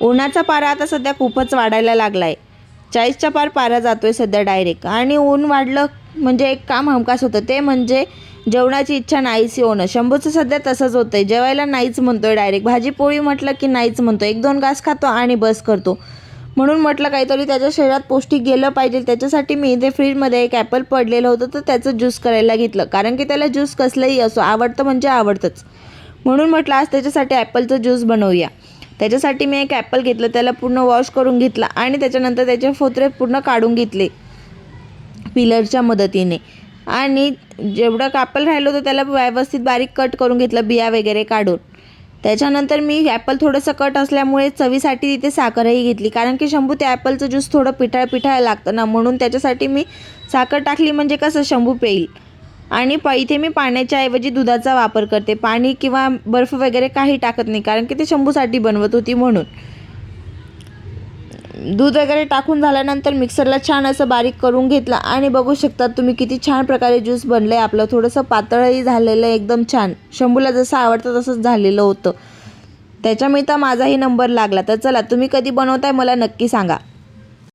उन्हाचा पारा आता सध्या खूपच वाढायला लागला आहे. 40च्या पार पारा जातो आहे सध्या डायरेक्ट. आणि ऊन वाढलं म्हणजे एक काम हमखास होतं, ते म्हणजे जेवणाची इच्छा नाहीशी होणं. शंभूचं सध्या तसंच होतं आहे. जेवायला नाहीच म्हणतो आहे डायरेक्ट. भाजी पोळी म्हटलं की नाहीच म्हणतो. 1-2 घास खातो आणि बस करतो. म्हणून म्हटलं काहीतरी त्याच्या शरीरात पौष्टिक गेलं पाहिजे. त्याच्यासाठी मी इथे फ्रीजमध्ये एक ॲपल पडलेलं होतं, तर त्याचं ज्यूस करायला घेतलं. कारण की त्याला ज्यूस कसलंही असो आवडतं म्हणजे आवडतंच. म्हणून म्हटलं आज त्याच्यासाठी ॲपलचं ज्यूस बनवूया. त्याच्यासाठी मी एक ॲपल घेतलं, त्याला पूर्ण वॉश करून घेतला आणि त्याच्यानंतर त्याचे फोतरे पूर्ण काढून घेतले पिलरच्या मदतीने. आणि जेवढं ॲपल राहिलं होतं त्याला व्यवस्थित बारीक कट करून घेतलं, बिया वगैरे काढून. त्याच्यानंतर मी ॲपल थोडंसं कट असल्यामुळे चवीसाठी तिथे साखरही घेतली. कारण की शंभू ते ॲपलचं ज्यूस थोडं पिठाळं लागतं ना, म्हणून त्याच्यासाठी मी साखर टाकली म्हणजे कसं शंभू पेईल. आणि इथे मी पाण्याच्या ऐवजी दुधाचा वापर करते. पाणी किंवा बर्फ वगैरे काही टाकत नाही, कारण की ते शंभूसाठी बनवत होती म्हणून. दूध वगैरे टाकून झाल्यानंतर मिक्सरला छान असं बारीक करून घेतलं आणि बघू शकता तुम्ही किती छान प्रकारे ज्यूस बनलं आहे आपलं. थोडंसं पातळही झालेलं आहे, एकदम छान. शंभूला जसं आवडतं तसंच झालेलं होतं. त्याच्यामुळे तर माझाही नंबर लागला. तर चला, तुम्ही कधी बनवताय मला नक्की सांगा.